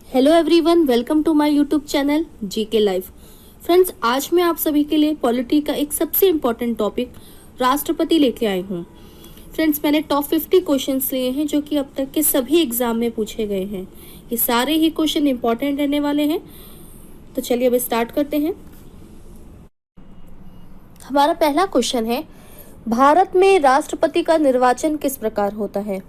Hello everyone, welcome to my YouTube channel GK live. Friends, आज मैं आप सभी के लिए पॉलिटी का एक सबसे इम्पोर्टेंट टॉपिक राष्ट्रपति लेके आई हूँ। फ्रेंड्स, मैंने टॉप 50 क्वेश्चंस लिए हैं जो कि अब तक के सभी एग्जाम में पूछे गए हैं। ये सारे ही क्वेश्चन इम्पोर्टेंट रहने वाले हैं। तो चलिए अब स्टार्ट करते हैं। हमारा पहला क्वेश्चन है, भारत में राष्ट्रपति का निर्वाचन किस प्रकार होता है?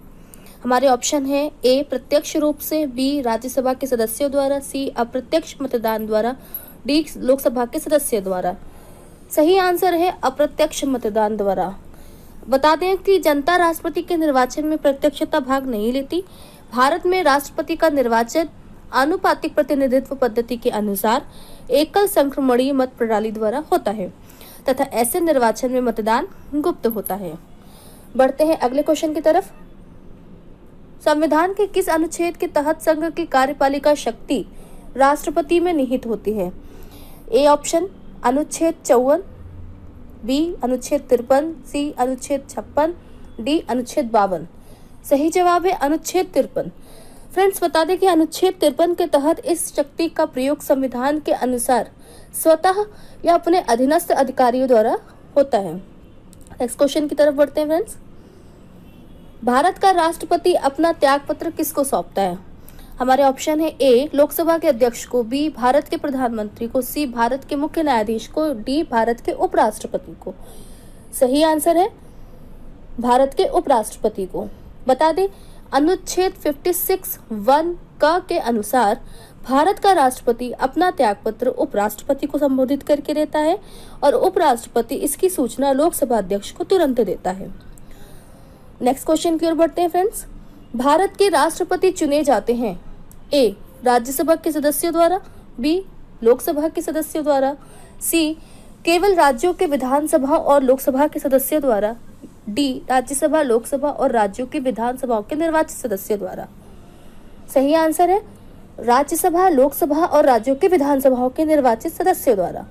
हमारे ऑप्शन है ए प्रत्यक्ष रूप से, बी राज्यसभा के सदस्यों द्वारा, सी अप्रत्यक्ष मतदान द्वारा, डी लोकसभा के सदस्यों द्वारा। सही आंसर है अप्रत्यक्ष मतदान द्वारा। बता दें कि जनता राष्ट्रपति के निर्वाचन में प्रत्यक्षता भाग नहीं लेती। भारत में राष्ट्रपति का निर्वाचन आनुपातिक प्रतिनिधित्व पद्धति के अनुसार एकल संक्रमणीय मत प्रणाली द्वारा होता है तथा ऐसे निर्वाचन में मतदान गुप्त होता है। बढ़ते हैं अगले क्वेश्चन की तरफ। संविधान के किस अनुच्छेद के तहत संघ की कार्यपालिका शक्ति राष्ट्रपति में निहित होती है? ए ऑप्शन अनुच्छेद 54, बी अनुच्छेद 53, सी अनुच्छेद 56, डी अनुच्छेद 52। सही जवाब है अनुच्छेद 53। फ्रेंड्स, बता दें कि अनुच्छेद 53 के तहत इस शक्ति का प्रयोग संविधान के अनुसार स्वतः या अपने अधीनस्थ अधिकारियों द्वारा होता है। नेक्स्ट क्वेश्चन की तरफ बढ़ते हैं। फ्रेंड्स, भारत का राष्ट्रपति अपना त्याग पत्र किसको सौंपता है? हमारे ऑप्शन है ए लोकसभा के अध्यक्ष को, बी भारत के प्रधानमंत्री को, सी भारत के मुख्य न्यायाधीश को, डी भारत के उपराष्ट्रपति को। सही आंसर है भारत के उपराष्ट्रपति को। बता दें अनुच्छेद 56(1) क के अनुसार भारत का राष्ट्रपति अपना त्यागपत्र उपराष्ट्रपति को संबोधित करके देता है और उपराष्ट्रपति इसकी सूचना लोकसभा अध्यक्ष को तुरंत देता है। नेक्स्ट क्वेश्चन की ओर बढ़ते हैं। फ्रेंड्स, भारत के राष्ट्रपति चुने जाते हैं ए राज्यसभा के सदस्यों द्वारा, बी लोकसभा के सदस्यों द्वारा, सी केवल राज्यों के विधानसभा और लोकसभा के सदस्यों द्वारा, डी राज्यसभा, लोकसभा और राज्यों की विधानसभाओं के निर्वाचित सदस्यों द्वारा। सही आंसर है राज्यसभा, लोकसभा और राज्यों की विधानसभाओं के निर्वाचित सदस्यों द्वारा।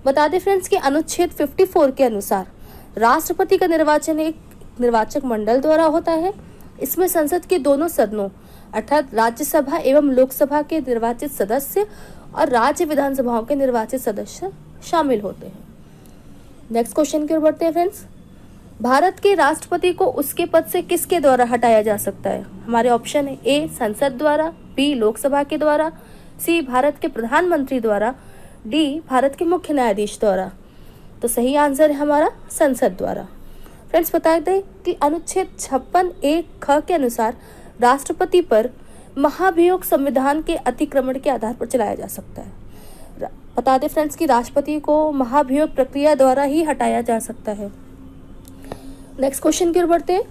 बता दें फ्रेंड्स कि अनुच्छेद 54 के अनुसार राष्ट्रपति का निर्वाचन एक निर्वाचक मंडल द्वारा होता है। इसमें संसद के दोनों सदनों अर्थात राज्यसभा एवं लोकसभा के निर्वाचित सदस्य और राज्य विधानसभाओं के निर्वाचित सदस्य शामिल होते हैं। नेक्स्ट क्वेश्चन की ओर बढ़ते हैं। फ्रेंड्स, भारत के राष्ट्रपति को उसके पद से किसके द्वारा हटाया जा सकता है? हमारे ऑप्शन है ए संसद द्वारा, बी लोकसभा के द्वारा, सी भारत के प्रधानमंत्री द्वारा, डी भारत के मुख्य न्यायाधीश द्वारा। तो सही आंसर है हमारा संसद द्वारा। फ्रेंड्स, बता दें कि अनुच्छेद 56(1) के अनुसार राष्ट्रपति पर महाभियोग संविधान के अतिक्रमण के आधार पर चलाया जा सकता है। बता दें फ्रेंड्स कि राष्ट्रपति को महाभियोग प्रक्रिया द्वारा ही हटाया जा सकता है। नेक्स्ट क्वेश्चन की ओर बढ़ते हैं।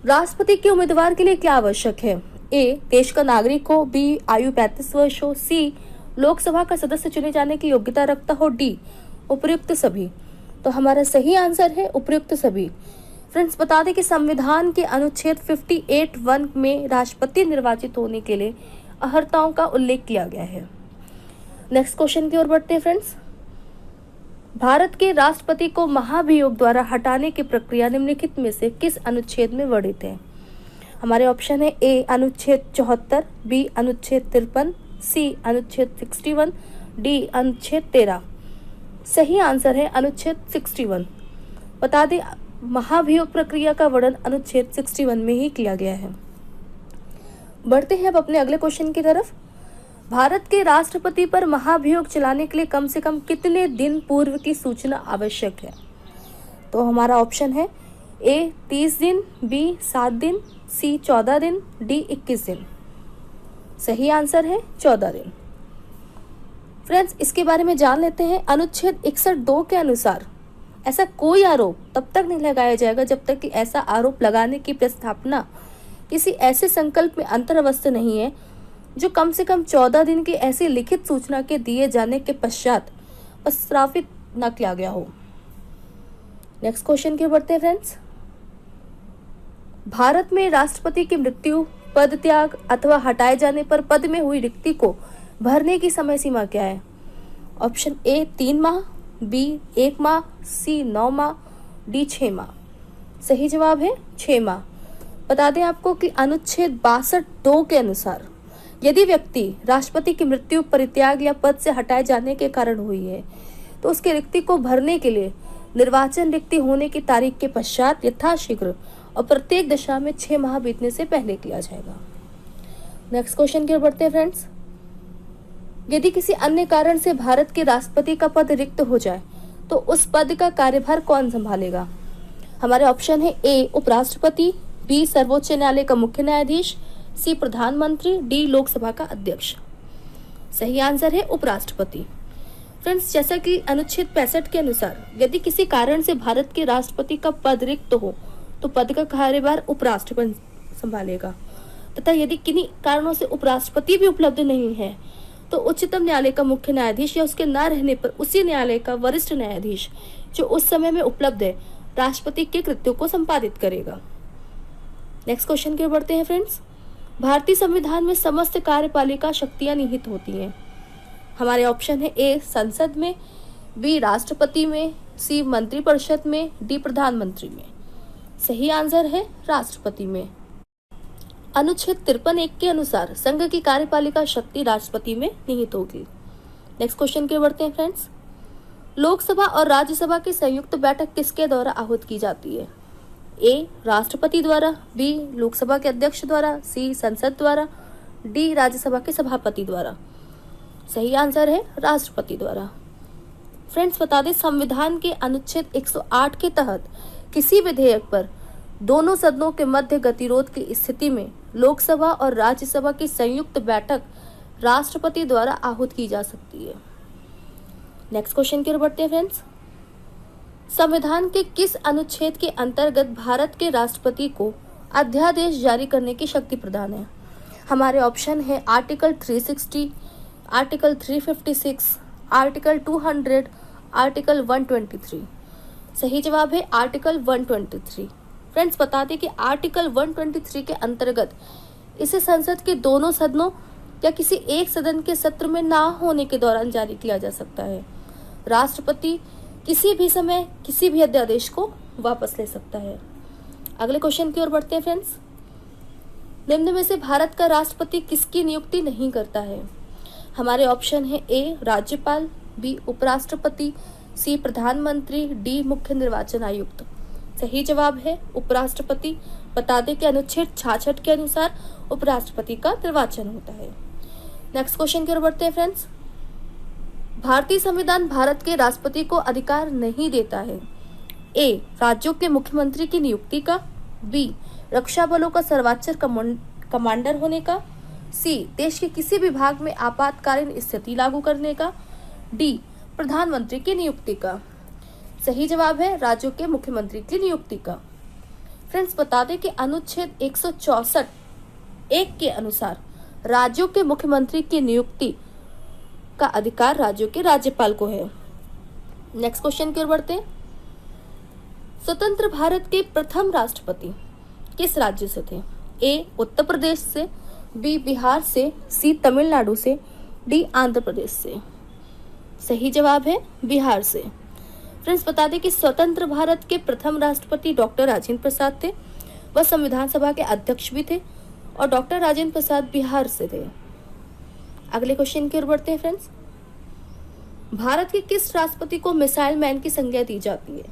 राष्ट्रपति के उम्मीदवार के लिए क्या आवश्यक है? ए देश का नागरिक हो, बी आयु 35 वर्ष हो, सी लोकसभा का सदस्य चुने जाने की योग्यता रखता हो, डी उपयुक्त सभी। तो हमारा सही आंसर है उपयुक्त सभी। फ्रेंड्स, बता दें कि संविधान के अनुच्छेद 58(1) में राष्ट्रपति निर्वाचित होने के लिए अर्हताओं का उल्लेख किया गया है। नेक्स्ट क्वेश्चन की ओर बढ़ते हैं। फ्रेंड्स, भारत के राष्ट्रपति को महाभियोग द्वारा हटाने की प्रक्रिया निम्नलिखित में से किस अनुच्छेद में वर्णित है? हमारे ऑप्शन है ए अनुच्छेद 74, बी अनुच्छेद 53, सी अनुच्छेद 61, डी अनुच्छेद 13। सही आंसर है अनुच्छेद 61। बता दें महाभियोग प्रक्रिया का वर्णन अनुच्छेद 61 में ही किया गया है। बढ़ते हैं अब अपने अगले क्वेश्चन की तरफ। भारत के राष्ट्रपति पर महाभियोग चलाने के लिए कम से कम कितने दिन पूर्व की सूचना आवश्यक है? तो हमारा ऑप्शन है ए 30 दिन, बी 7 दिन, सी 14 दिन, डी 21 दिन। सही आंसर है 14 दिन। फ्रेंड्स, इसके बारे में जान लेते हैं। अनुच्छेद 61(2) के अनुसार ऐसा कोई आरोप तब तक नहीं लगाया जाएगा जब तक कि ऐसा आरोप लगाने की प्रस्तावना किसी ऐसे संकल्प में अंतर्वस्त नहीं है जो कम से कम 14 दिन की ऐसी लिखित सूचना के दिए जाने के पश्चात प्रस्तावित न किया गया हो। नेक्स्ट क्वेश्चन की ओर बढ़ते हैं। फ्रेंड्स, भारत में राष्ट्रपति की मृत्यु, पद त्याग अथवा हटाए जाने पर पद में हुई रिक्ति को भरने की समय सीमा क्या है? ऑप्शन ए 3 माह, बी 1 माह, सी 9 माह, डी 6 माह। सही जवाब है 6 माह। बता दें आपको कि अनुच्छेद 62(2) के अनुसार यदि व्यक्ति राष्ट्रपति की मृत्यु, परित्याग या पद से हटाए जाने के कारण हुई है तो उसके रिक्ति को भरने के लिए निर्वाचन रिक्ति होने की तारीख के पश्चात यथाशीघ्र और प्रत्येक दशा में 6 माह बीतने से पहले किया जाएगा। नेक्स्ट क्वेश्चन की ओर बढ़ते हैं फ्रेंड्स। यदि किसी अन्य कारण से भारत के राष्ट्रपति का पद रिक्त हो जाए तो उस पद का कार्यभार कौन संभालेगा? हमारे ऑप्शन है ए उपराष्ट्रपति, बी सर्वोच्च न्यायालय का मुख्य न्यायाधीश, सी प्रधानमंत्री, डी लोकसभा का अध्यक्ष। सही आंसर है उपराष्ट्रपति। फ्रेंड्स, जैसा कि अनुच्छेद 65 के अनुसार यदि किसी कारण से भारत के राष्ट्रपति का पद रिक्त हो तो पद का कार्यभार उपराष्ट्रपति संभालेगा, तथा यदि किन्हीं कारणों से उपराष्ट्रपति भी उपलब्ध नहीं है तो उच्चतम न्यायालय का मुख्य न्यायाधीश या उसके न रहने पर उसी न्यायालय का वरिष्ठ न्यायाधीश जो उस समय में उपलब्ध है राष्ट्रपति के कृत्यों को संपादित करेगा। नेक्स्ट क्वेश्चन की ओर बढ़ते हैं फ्रेंड्स। भारतीय संविधान में समस्त कार्यपालिका शक्तियां निहित होती हैं। हमारे ऑप्शन है ए संसद में, बी राष्ट्रपति में, सी मंत्रिपरिषद में, डी प्रधानमंत्री में। सही आंसर है राष्ट्रपति में। अनुच्छेद 53(1) के अनुसार संघ की कार्यपालिका शक्ति राष्ट्रपति में निहित होगी। नेक्स्ट क्वेश्चन की ओर बढ़ते हैं फ्रेंड्स। लोकसभा और राज्यसभा की संयुक्त बैठक किसके द्वारा आहूत की जाती है? ए राष्ट्रपति द्वारा, बी लोकसभा के अध्यक्ष द्वारा, सी संसद द्वारा, डी राज्यसभा के सभापति द्वारा। सही आंसर है राष्ट्रपति द्वारा। फ्रेंड्स, बता दें संविधान के अनुच्छेद 108 के तहत किसी विधेयक पर दोनों सदनों के मध्य गतिरोध की स्थिति में लोकसभा और राज्यसभा की संयुक्त बैठक राष्ट्रपति द्वारा आहूत की जा सकती है। नेक्स्ट क्वेश्चन की ओर बढ़ते हैं फ्रेंड्स। संविधान के किस अनुच्छेद के अंतर्गत भारत के राष्ट्रपति को अध्यादेश जारी करने की शक्ति प्रदान है? हमारे ऑप्शन है आर्टिकल 360, आर्टिकल 356, आर्टिकल 200, आर्टिकल 123। सही जवाब है आर्टिकल 123। फ्रेंड्स, बता दें कि आर्टिकल 123 के अंतर्गत इसे संसद के दोनों सदनों या किसी एक सदन के सत्र में ना होने के दौरान जारी किया जा सकता है। राष्ट्रपति किसी भी समय किसी भी अध्यादेश को वापस ले सकता है। अगले क्वेश्चन की ओर बढ़ते हैं फ्रेंड्स। निम्न में से भारत का राष्ट्रपति किसकी नियुक्ति नहीं करता है? हमारे ऑप्शन है ए राज्यपाल, बी उपराष्ट्रपति, सी प्रधानमंत्री, डी मुख्य निर्वाचन आयुक्त। सही जवाब है उपराष्ट्रपति। बता दें कि अनुच्छेद 66 के अनुसार उपराष्ट्रपति का निर्वाचन होता है। नेक्स्ट क्वेश्चन की ओर बढ़ते हैं फ्रेंड्स। भारतीय संविधान भारत के राष्ट्रपति को अधिकार नहीं देता है। ए राज्यों के मुख्यमंत्री की नियुक्ति का, बी रक्षा बलों का सर्वोच्च कमांडर होने का, सी देश के किसी भी भाग में आपातकालीन स्थिति लागू करने का, डी प्रधानमंत्री की नियुक्ति का। सही जवाब है राज्यों के मुख्यमंत्री की नियुक्ति का। फ्रेंड्स, बता दें कि अनुच्छेद 164(1) के अनुसार राज्यों के मुख्यमंत्री की नियुक्ति का अधिकार राज्यों के राज्यपाल को है। नेक्स्ट क्वेश्चन की ओर बढ़ते हैं। स्वतंत्र भारत के प्रथम राष्ट्रपति किस राज्य से थे? ए उत्तर प्रदेश से, बी बिहार से, सी तमिलनाडु से, डी आंध्र प्रदेश से। सही जवाब है बिहार से। फ्रेंड्स, बता दें कि स्वतंत्र भारत के प्रथम राष्ट्रपति डॉक्टर राजेंद्र प्रसाद थे। वह संविधान सभा के अध्यक्ष भी थे और डॉक्टर राजेंद्र प्रसाद बिहार से थे। अगले क्वेश्चन की ओर बढ़ते हैं फ्रेंड्स। भारत के किस राष्ट्रपति को मिसाइल मैन की संज्ञा दी जाती है?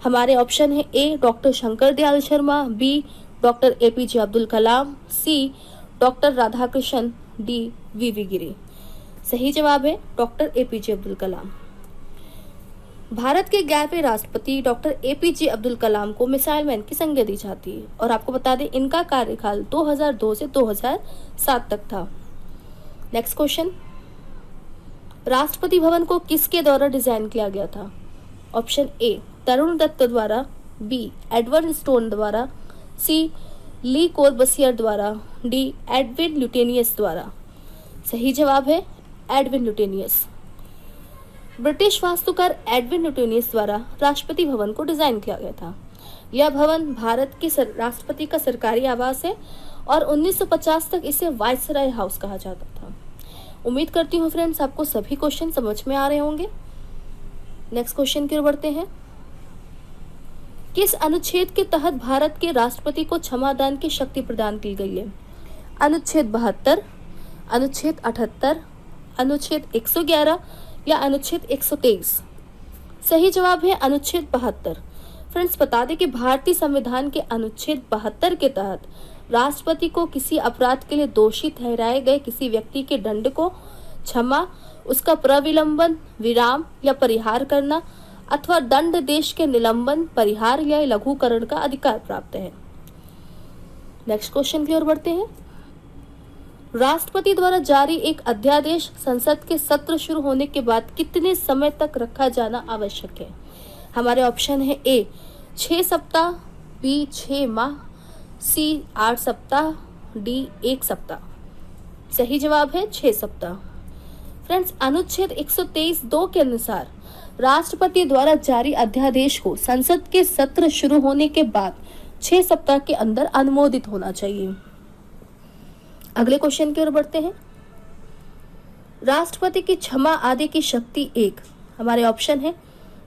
हमारे ऑप्शन है A doctor Shankar Dayal Sharma, B doctor APJ Abdul Kalam, C doctor Radhakrishnan, D VV Giri. सही जवाब है डॉक्टर एपीजे अब्दुल कलाम। भारत के 11वें राष्ट्रपति डॉक्टर एपीजे अब्दुल कलाम को मिसाइल मैन की संज्ञा दी जाती है और आपको बता दें इनका कार्यकाल 2002 से 2007 तक था। Next question. राष्ट्रपति भवन को किसके द्वारा डिजाइन किया गया था? ऑप्शन ए तरुण दत्त द्वारा, बी एडवर्ड स्टोन द्वारा, सी ली कोरबसियर द्वारा, डी एडविन ल्यूटेनियस द्वारा। सही जवाब है एडविन ल्यूटेनियस। ब्रिटिश वास्तुकार एडविन ल्यूटेनियस द्वारा राष्ट्रपति भवन को डिजाइन किया गया था। यह भवन भारत के राष्ट्रपति का सरकारी आवास है और 1950 तक इसे वायसराय हाउस कहा जाता था। उम्मीद करती हूँ फ्रेंड्स आपको सभी क्वेश्चन समझ में आ रहे होंगे। नेक्स्ट क्वेश्चन की ओर बढ़ते हैं। किस अनुच्छेद के तहत भारत के राष्ट्रपति को क्षमादान की शक्ति प्रदान की गई है? अनुच्छेद 72, अनुच्छेद 78, अनुच्छेद 111 या अनुच्छेद 123? सही जवाब है अनुच्छेद 72। फ्रेंड्स, बता दें कि भारतीय संविधान के अनुच्छेद 72 के तहत राष्ट्रपति को किसी अपराध के लिए दोषी ठहराए गए किसी व्यक्ति के दंड को क्षमा, उसका प्रविलंबन, विराम या परिहार करना अथवा दंड देश के निलंबन, परिहार या लघुकरण का अधिकार प्राप्त है। नेक्स्ट क्वेश्चन की ओर बढ़ते हैं। राष्ट्रपति द्वारा जारी एक अध्यादेश संसद के सत्र शुरू होने के बाद कितने समय तक रखा जाना आवश्यक है? हमारे ऑप्शन है ए 6 सप्ताह, बी 6 माह, सी 8 सप्ताह, डी 1 सप्ताह। सही जवाब है 6 सप्ताह। फ्रेंड्स, अनुच्छेद 123(2) के अनुसार राष्ट्रपति द्वारा जारी अध्यादेश को संसद के सत्र शुरू होने के बाद 6 सप्ताह के अंदर अनुमोदित होना चाहिए। अगले क्वेश्चन की ओर बढ़ते हैं। राष्ट्रपति की क्षमा आदि की शक्ति 1 हमारे ऑप्शन है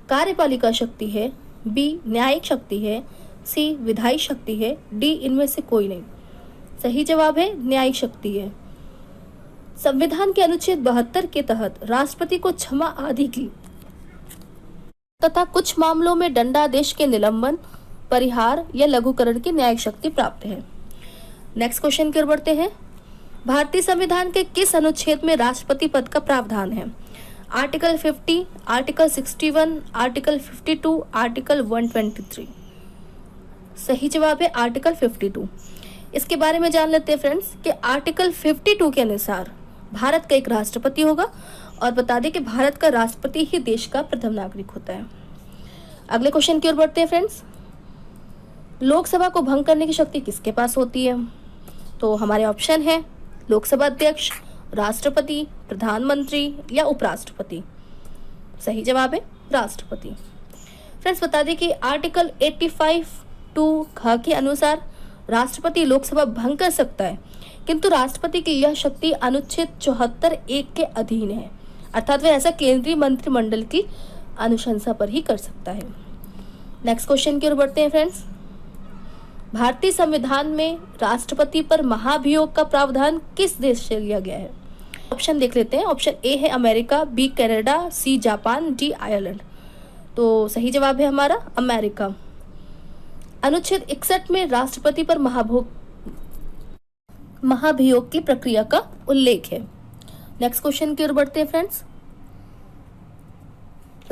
कार्यपालिका शक्ति है, बी न्यायिक शक्ति है, सी विधायी शक्ति है, डी इनमें से कोई नहीं। सही जवाब है न्यायिक शक्ति है। संविधान के अनुच्छेद 72 के तहत राष्ट्रपति को क्षमा आदि की तथा कुछ मामलों में दंडादेश के निलंबन, परिहार या लघुकरण की न्यायिक शक्ति प्राप्त है। नेक्स्ट क्वेश्चन की ओर बढ़ते हैं। भारतीय संविधान के किस अनुच्छेद में राष्ट्रपति पद का प्रावधान है? Article 50, article 61, article 52, article 123। सही जवाब है आर्टिकल 52। इसके बारे में जान लेते हैं फ्रेंड्स कि आर्टिकल 52 के अनुसार भारत का एक राष्ट्रपति होगा और बता दें कि भारत का राष्ट्रपति ही देश का प्रथम नागरिक होता है। अगले क्वेश्चन की ओर बढ़ते हैं फ्रेंड्स। लोकसभा को भंग करने की शक्ति किसके पास होती है? तो हमारे ऑप्शन है लोकसभा अध्यक्ष, राष्ट्रपति, प्रधानमंत्री या उपराष्ट्रपति। सही जवाब है राष्ट्रपति। फ्रेंड्स, बता दें कि आर्टिकल 85(2) ख के अनुसार राष्ट्रपति लोकसभा भंग कर सकता है, किंतु राष्ट्रपति की यह शक्ति अनुच्छेद 74(1) के अधीन है, अर्थात वह ऐसा केंद्रीय मंत्रिमंडल की अनुशंसा पर ही कर सकता है। नेक्स्ट क्वेश्चन की ओर बढ़ते हैं फ्रेंड्स। भारतीय संविधान में राष्ट्रपति पर महाभियोग का प्रावधान किस देश से लिया गया है? ऑप्शन देख लेते हैं। ऑप्शन ए है America, B Canada, C Japan, D Ireland. तो सही जवाब है हमारा अमेरिका। अनुच्छेद 61 में राष्ट्रपति पर महाभियोग की प्रक्रिया का उल्लेख है। नेक्स्ट क्वेश्चन की ओर बढ़ते हैं फ्रेंड्स।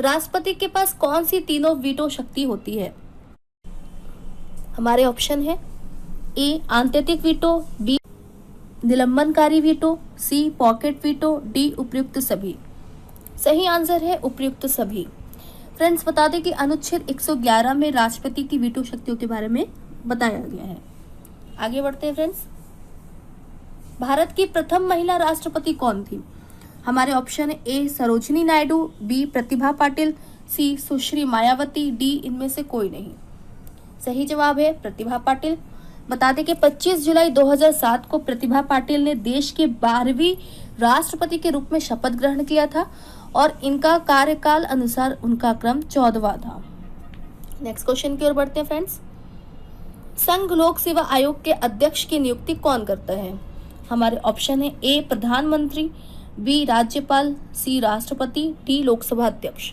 राष्ट्रपति के पास कौन सी तीनों वीटो शक्ति होती है? हमारे ऑप्शन है ए आंतरिक वीटो, बी निलंबनकारी वीटो, सी पॉकेट वीटो, डी उपयुक्त सभी। सही आंसर है उपयुक्त सभी। फ्रेंड्स, बता दें कि अनुच्छेद 111 में राष्ट्रपति की वीटो शक्तियों के बारे में बताया गया है। आगे बढ़ते हैं फ्रेंड्स। भारत की प्रथम महिला राष्ट्रपति कौन थी? हमारे ऑप्शन है ए सरोजिनी नायडू, बी प्रतिभा पाटिल, सी सुश्री मायावती, डी इनमें से कोई नहीं। सही जवाब है प्रतिभा पाटिल। बता दें कि 25 जुलाई 2007 को प्रतिभा पाटिल ने देश के 12वीं राष्ट्रपति के रूप में शपथ ग्रहण किया था और इनका कार्यकाल अनुसार उनका क्रम 14वां था। नेक्स्ट क्वेश्चन की ओर बढ़ते हैं फ्रेंड्स। संघ लोक सेवा आयोग के अध्यक्ष की नियुक्ति कौन करता है? हमारे ऑप्शन है ए प्रधानमंत्री, बी राज्यपाल, सी राष्ट्रपति, डी लोकसभा अध्यक्ष।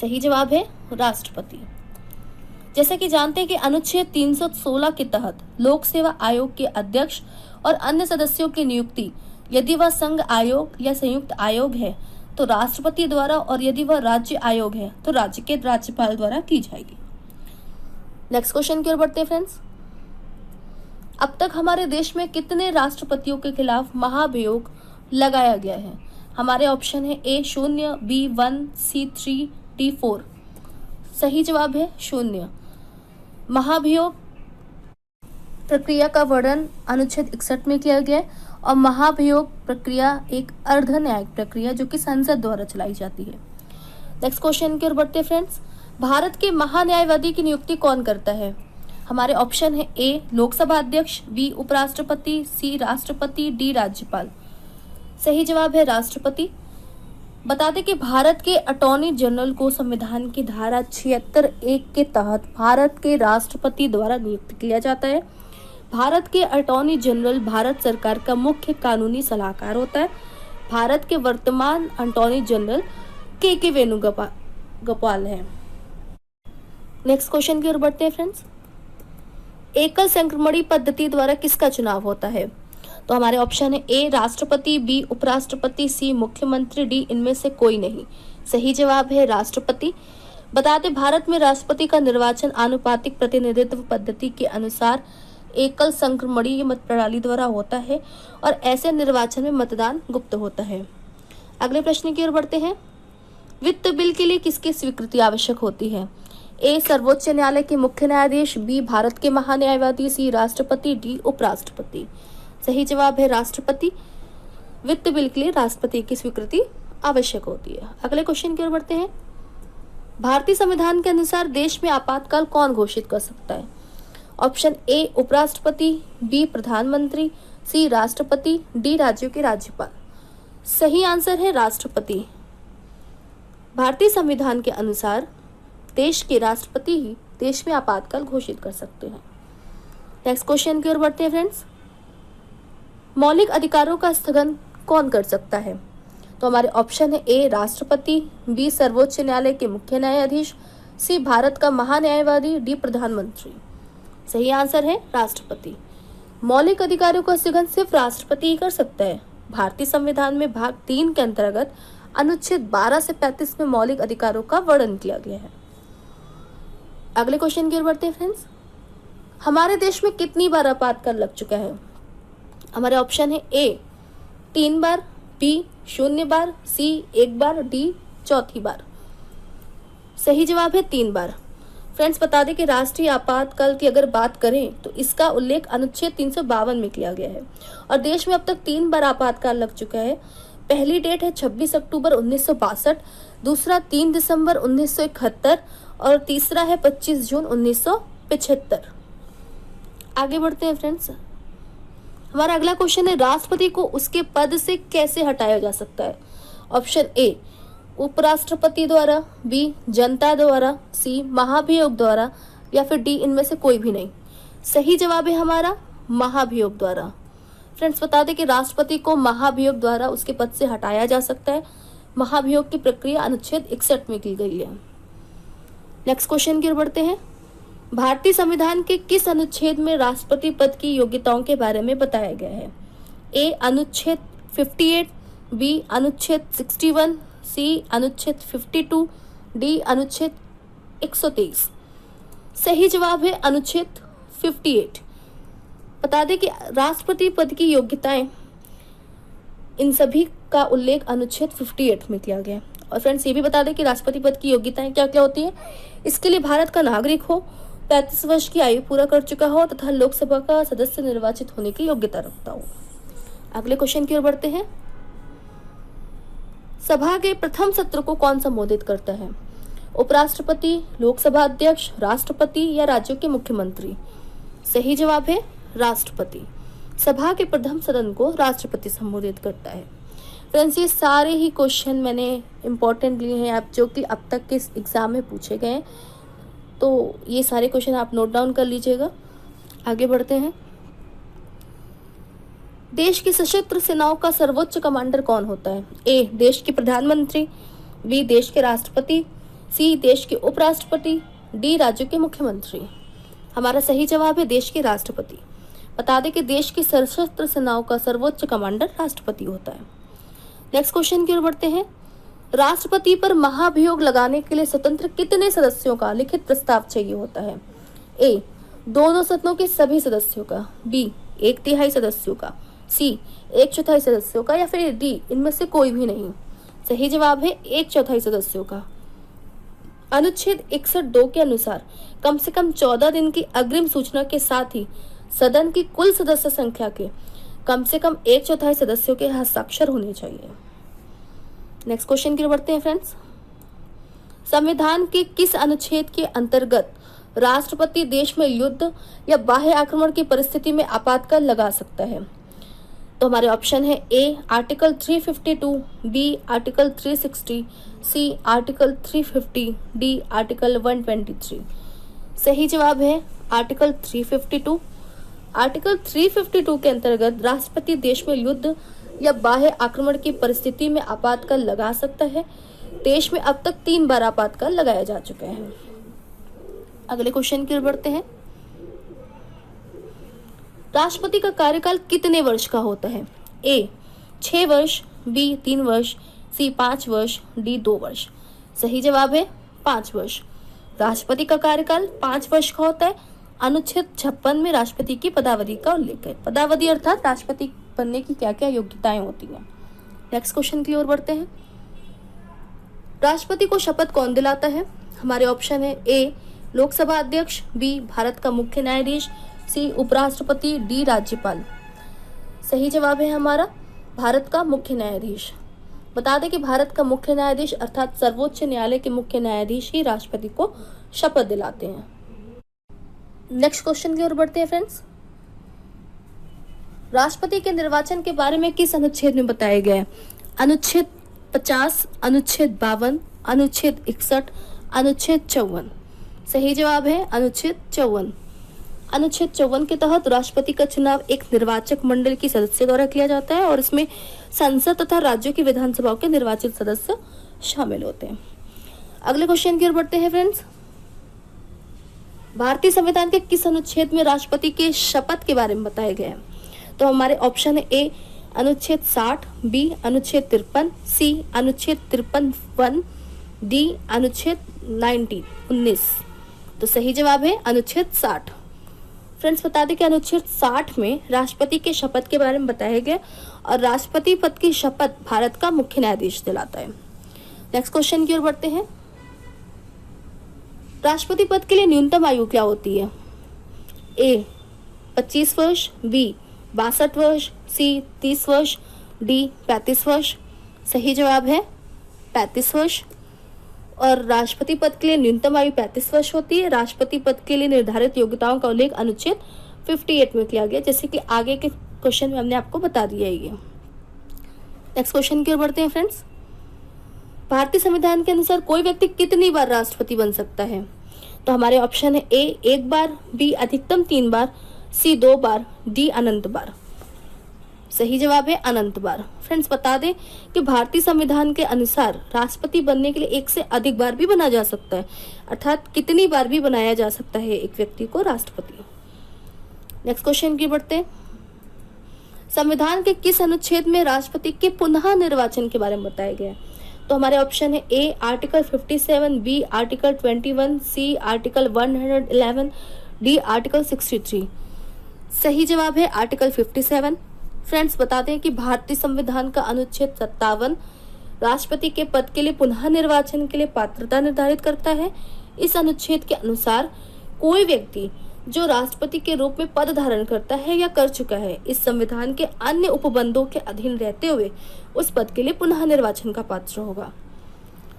सही जवाब है राष्ट्रपति। जैसा कि जानते हैं कि अनुच्छेद 316 के तहत लोक सेवा आयोग के अध्यक्ष और अन्य सदस्यों की नियुक्ति यदि वह संघ आयोग या संयुक्त आयोग है तो राष्ट्रपति द्वारा, और यदि वह राज्य आयोग है तो राज्य के राज्यपाल द्वारा की जाएगी। नेक्स्ट क्वेश्चन की ओर बढ़ते हैं फ्रेंड्स। अब तक हमारे देश में कितने राष्ट्रपतियों के खिलाफ महाभियोग लगाया गया है? हमारे ऑप्शन है ए 0, बी 1, सी 3, डी 4। सही जवाब है 0। महाभियोग प्रक्रिया का वर्णन अनुच्छेद 61 में किया गया है और महाभियोग प्रक्रिया एक अर्ध न्यायिक प्रक्रिया जो कि संसद द्वारा चलाई जाती है। नेक्स्ट क्वेश्चन की ओर बढ़ते हैं फ्रेंड्स। भारत के महान्यायवादी की नियुक्ति कौन करता है? हमारे ऑप्शन है ए लोकसभा अध्यक्ष, बी उपराष्ट्रपति, सी राष्ट्रपति, डी राज्यपाल। सही जवाब है राष्ट्रपति। बता दें कि भारत के अटॉर्नी जनरल को संविधान की धारा 76(1) के तहत भारत के राष्ट्रपति द्वारा नियुक्त किया जाता है। भारत के अटॉर्नी जनरल भारत सरकार का मुख्य कानूनी सलाहकार होता है। भारत के वर्तमान अटॉर्नी जनरल के वेणुगोपाल है। नेक्स्ट क्वेश्चन की ओर बढ़ते हैं फ्रेंड्स। एकल संक्रमणी पद्धति द्वारा किसका चुनाव होता है? तो हमारे ऑप्शन है ए राष्ट्रपति, बी उपराष्ट्रपति, सी मुख्यमंत्री, डी इनमें से कोई नहीं। सही जवाब है राष्ट्रपति। बता दें, भारत में राष्ट्रपति का निर्वाचन आनुपातिक प्रतिनिधित्व पद्धति के अनुसार एकल संक्रमणीय मत प्रणाली द्वारा होता है और ऐसे निर्वाचन में मतदान गुप्त होता है। अगले प्रश्न की ओर बढ़ते हैं। वित्त बिल के लिए किसकी स्वीकृति आवश्यक होती है? ए सर्वोच्च न्यायालय के मुख्य न्यायाधीश, बी भारत के महान्यायवादी, सी राष्ट्रपति, डी उपराष्ट्रपति। सही जवाब है राष्ट्रपति। वित्त बिल के लिए राष्ट्रपति की स्वीकृति आवश्यक होती है। अगले क्वेश्चन की ओर बढ़ते हैं। भारतीय संविधान के अनुसार देश में आपातकाल कौन घोषित कर सकता है? ऑप्शन ए उपराष्ट्रपति, बी प्रधानमंत्री, सी राष्ट्रपति, डी राज्यों के राज्यपाल। सही आंसर है राष्ट्रपति। भारतीय संविधान के अनुसार देश के राष्ट्रपति ही देश में आपातकाल घोषित कर सकते हैं। नेक्स्ट क्वेश्चन की ओर बढ़ते हैं फ्रेंड्स। मौलिक अधिकारों का स्थगन कौन कर सकता है? तो हमारे ऑप्शन है ए राष्ट्रपति, बी सर्वोच्च न्यायालय के मुख्य न्यायाधीश, सी भारत का महान्यायवादी, डी प्रधानमंत्री। सही आंसर है राष्ट्रपति। मौलिक अधिकारों का स्थगन सिर्फ राष्ट्रपति ही कर सकता है। भारतीय संविधान में भाग 3 के अंतर्गत अनुच्छेद 12 से 35 में मौलिक अधिकारों का वर्णन किया गया है। अगले क्वेश्चन की ओर बढ़ते हैं फ्रेंड्स। हमारे देश में कितनी बार आपातकाल लग चुका है? हमारे ऑप्शन है ए 3 बार, बी 0 बार, सी 1 बार, डी चौथी बार। सही जवाब है 3 बार। फ्रेंड्स बता दें कि राष्ट्रीय आपातकाल की अगर बात करें तो इसका उल्लेख अनुच्छेद 352 में किया गया है और देश में अब तक 3 बार आपातकाल लग चुका है। पहली डेट है 26 अक्टूबर 1962, दूसरा 3 दिसंबर 1971 और तीसरा है 25 जून 1975। आगे बढ़ते हैं फ्रेंड्स। हमारा अगला क्वेश्चन है राष्ट्रपति को उसके पद से कैसे हटाया जा सकता है? ऑप्शन ए उपराष्ट्रपति द्वारा, बी जनता द्वारा, सी महाभियोग द्वारा या फिर डी इनमें से कोई भी नहीं। सही जवाब है हमारा महाभियोग द्वारा। फ्रेंड्स बता दें कि राष्ट्रपति को महाभियोग द्वारा उसके पद से हटाया जा सकता है। महाभियोग की प्रक्रिया अनुच्छेद 61 में की गई है। नेक्स्ट क्वेश्चन की ओर बढ़ते हैं। भारतीय संविधान के किस अनुच्छेद में राष्ट्रपति पद की योग्यताओं के बारे में बताया गया है? ए अनुच्छेद 58, बी अनुच्छेद 61, सी अनुच्छेद 52, डी अनुच्छेद 123। सही जवाब है अनुच्छेद 58। बता दें कि राष्ट्रपति पद की योग्यताएं इन सभी का उल्लेख अनुच्छेद 58 में किया गया। और फ्रेंड्स ये भी बता दें कि राष्ट्रपति पद की योग्यताएं क्या क्या होती है। इसके लिए भारत का नागरिक हो, 35 वर्ष की आयु पूरा कर चुका हो तथा लोकसभा का सदस्य निर्वाचित होने की योग्यता रखता हो। अगले क्वेश्चन की ओर बढ़ते हैं। सभा के प्रथम सत्र को कौन संबोधित करता है? उपराष्ट्रपति, लोकसभा अध्यक्ष, राष्ट्रपति या राज्यों के मुख्यमंत्री। सही जवाब है राष्ट्रपति। सभा के प्रथम सदन को राष्ट्रपति संबोधित करता है। फ्रेंड्स ये सारे ही क्वेश्चन मैंने इंपॉर्टेंट लिए हैं आप जो कि अब तक के एग्जाम में पूछे गए हैं, तो ये सारे क्वेश्चन आप नोट डाउन कर लीजिएगा। आगे बढ़ते हैं। देश की सशस्त्र सेनाओं का सर्वोच्च कमांडर कौन होता है? ए देश के प्रधानमंत्री, बी देश के राष्ट्रपति, सी देश के उपराष्ट्रपति, डी राज्यों के मुख्यमंत्री। हमारा सही जवाब है देश के राष्ट्रपति। बता दें कि देश की सशस्त्र सेनाओं का सर्वोच्च कमांडर राष्ट्रपति होता है। नेक्स्ट क्वेश्चन की ओर बढ़ते हैं। राष्ट्रपति पर महाभियोग लगाने के लिए स्वतंत्र कितने सदस्यों का लिखित प्रस्ताव चाहिए होता है? ए दोनों सदनों के सभी सदस्यों का, बी 1/3 सदस्यों का, सी 1/4 सदस्यों का या फिर डी इनमें से कोई भी नहीं। सही जवाब है 1/4 सदस्यों का। अनुच्छेद 61(2) के अनुसार कम से कम 14 दिन की अग्रिम सूचना के साथ ही सदन की कुल सदस्य संख्या के कम से कम 1/4 सदस्यों के हस्ताक्षर होने चाहिए। नेक्स्ट क्वेश्चन की ओर बढ़ते हैं फ्रेंड्स। संविधान के किस अनुच्छेद के अंतर्गत राष्ट्रपति देश में युद्ध या बाह्य आक्रमण की परिस्थिति में आपातकाल लगा सकता है? तो हमारे ऑप्शन है A article 352, B article 360, C article 350, D article 123। सही जवाब है आर्टिकल 352। आर्टिकल 352 के अंतर्गत राष्ट्रपति देश में युद्ध या बाह्य आक्रमण की परिस्थिति में आपातकाल लगा सकता है। देश में अब तक 3 बार आपातकाल लगाया जा चुका है। अगले क्वेश्चन की ओर बढ़ते हैं। राष्ट्रपति का कार्यकाल कितने वर्ष का होता है? ए 6 वर्ष, बी 3 वर्ष, सी 5 वर्ष, डी 2 वर्ष। सही जवाब है 5 वर्ष। राष्ट्रपति का कार्यकाल 5 वर्ष का होता है। अनुच्छेद 56 में राष्ट्रपति की पदावधि का उल्लेख है। पदावधि अर्थात राष्ट्रपति बनने की क्या क्या योग्यताएं होती हैं। नेक्स्ट क्वेश्चन की ओर बढ़ते हैं। राष्ट्रपति को शपथ कौन दिलाता है? हमारे ऑप्शन है ए लोकसभा अध्यक्ष, बी भारत का मुख्य न्यायाधीश, सी उपराष्ट्रपति, डी राज्यपाल। सही जवाब है हमारा भारत का मुख्य न्यायाधीश। बता दें कि भारत का मुख्य न्यायाधीश अर्थात सर्वोच्च न्यायालय के मुख्य न्यायाधीश ही राष्ट्रपति को शपथ दिलाते हैं। नेक्स्ट क्वेश्चन की ओर बढ़ते हैं फ्रेंड्स। राष्ट्रपति के निर्वाचन के बारे में किस अनुच्छेद में बताया गया है? अनुच्छेद 50, अनुच्छेद 52, अनुच्छेद 61, अनुच्छेद 54। सही जवाब है अनुच्छेद 54। अनुच्छेद 54 के तहत राष्ट्रपति का चुनाव एक निर्वाचक मंडल की सदस्य द्वारा किया जाता है और इसमें संसद तथा राज्यों की विधानसभाओं के निर्वाचित सदस्य शामिल होते हैं। अगले क्वेश्चन की ओर बढ़ते हैं फ्रेंड्स। भारतीय संविधान के किस अनुच्छेद में राष्ट्रपति के शपथ के बारे में बताया गया है? तो हमारे ऑप्शन है ए अनुच्छेद 60, बी अनुच्छेद 53, सी अनुच्छेद 53(1), डी अनुच्छेद 19। तो सही जवाब है अनुच्छेद 60। फ्रेंड्स बता दें कि अनुच्छेद 60 में राष्ट्रपति के शपथ के बारे में बताया गया और राष्ट्रपति पद की शपथ भारत का मुख्य न्यायाधीश दिलाता है। नेक्स्ट क्वेश्चन की ओर बढ़ते हैं। राष्ट्रपति पद के लिए न्यूनतम आयु क्या होती है? ए 25 वर्ष, बी 62 वर्ष, सी 30 वर्ष, डी 35 वर्ष। सही जवाब है 35 वर्ष। और राष्ट्रपति पद के लिए न्यूनतम आयु 35 वर्ष होती है। राष्ट्रपति पद के लिए निर्धारित योग्यताओं का उल्लेख अनुच्छेद 58 में किया गया, जैसे कि आगे के क्वेश्चन में हमने आपको बता दिया है ये। नेक्स्ट क्वेश्चन की ओर बढ़ते हैं फ्रेंड्स। भारतीय संविधान के अनुसार कोई व्यक्ति कितनी बार राष्ट्रपति बन सकता है? तो हमारे ऑप्शन है ए 1 बार, बी अधिकतम 3 बार, सी 2 बार, डी अनंत बार। सही जवाब है अनंत बार। फ्रेंड्स बता दें कि भारतीय संविधान के अनुसार राष्ट्रपति बनने के लिए 1 से अधिक बार भी बना जा सकता है, अर्थात कितनी बार भी बनाया जा सकता है एक व्यक्ति को राष्ट्रपति। नेक्स्ट क्वेश्चन की बढ़ते हैं। संविधान के किस अनुच्छेद में राष्ट्रपति के पुनः निर्वाचन के बारे में बताया गया है? तो हमारे ऑप्शन है A article 57, B article 21, C article 111, D article 63। सही जवाब है आर्टिकल 57। फ्रेंड्स बता दें कि भारतीय संविधान का अनुच्छेद 57 राष्ट्रपति के पद के लिए पुनः निर्वाचन के लिए पात्रता निर्धारित करता है। इस अनुच्छेद के अनुसार कोई व्यक्ति जो राष्ट्रपति के रूप में पद धारण करता है या कर चुका है, इस संविधान के अन्य उपबंधों के अधीन रहते हुए उस पद के लिए पुनः निर्वाचन का पात्र होगा।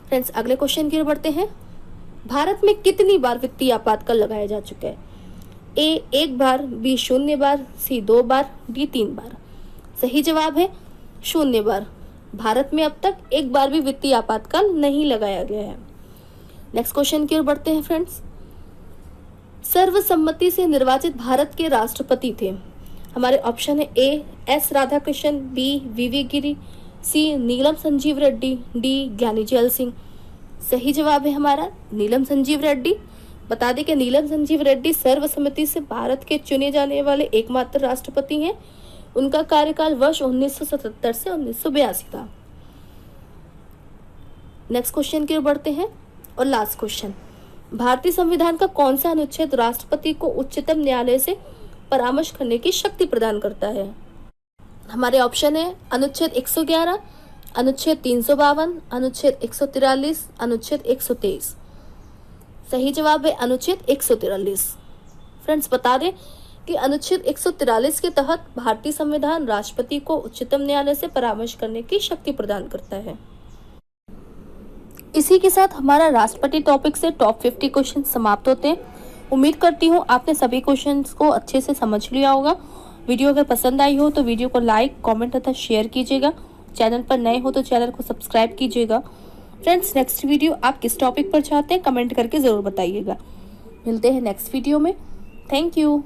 फ्रेंड्स अगले क्वेश्चन की ओर बढ़ते हैं। भारत में कितनी बार वित्तीय आपातकाल लगाया जा चुका है? ए 1 बार, बी 0 बार, सी 2 बार, डी 3 बार। सही जवाब है 0 बार। भारत में अब तक 1 बार भी वित्तीय आपातकाल नहीं लगाया गया है। नेक्स्ट क्वेश्चन की ओर बढ़ते हैं फ्रेंड्स। सर्वसम्मति से निर्वाचित भारत के राष्ट्रपति थे। हमारे ऑप्शन है A S Radhakrishnan, B V V Giri, C Neelam Sanjiva Reddy, D Giani Zail Singh. सही जवाब है हमारा नीलम संजीव रेड्डी। बता दें कि नीलम संजीव रेड्डी सर्वसम्मति से भारत के चुने जाने वाले एकमात्र राष्ट्रपति हैं। उनका कार्यकाल वर्ष 1977 से 1982 था। नेक्स्ट क्वेश्चन की ओर बढ़ते हैं और लास्ट क्वेश्चन। भारतीय संविधान का कौन सा अनुच्छेद राष्ट्रपति को उच्चतम न्यायालय से परामर्श करने की शक्ति प्रदान करता है? हमारे ऑप्शन है अनुच्छेद 111, अनुच्छेद 352, अनुच्छेद 143, अनुच्छेद 123। सही जवाब है अनुच्छेद 143। फ्रेंड्स बता दें कि अनुच्छेद 143 के तहत भारतीय संविधान राष्ट्रपति को उच्चतम न्यायालय से परामर्श करने की शक्ति प्रदान करता है। इसी के साथ हमारा राष्ट्रपति टॉपिक से टॉप 50 क्वेश्चन समाप्त होते हैं। उम्मीद करती हूँ आपने सभी क्वेश्चंस को अच्छे से समझ लिया होगा। वीडियो अगर पसंद आई हो तो वीडियो को लाइक, कमेंट तथा शेयर कीजिएगा। चैनल पर नए हो तो चैनल को सब्सक्राइब कीजिएगा। फ्रेंड्स नेक्स्ट वीडियो आप किस टॉपिक पर चाहते हैं कमेंट करके ज़रूर बताइएगा। मिलते हैं नेक्स्ट वीडियो में। Thank you.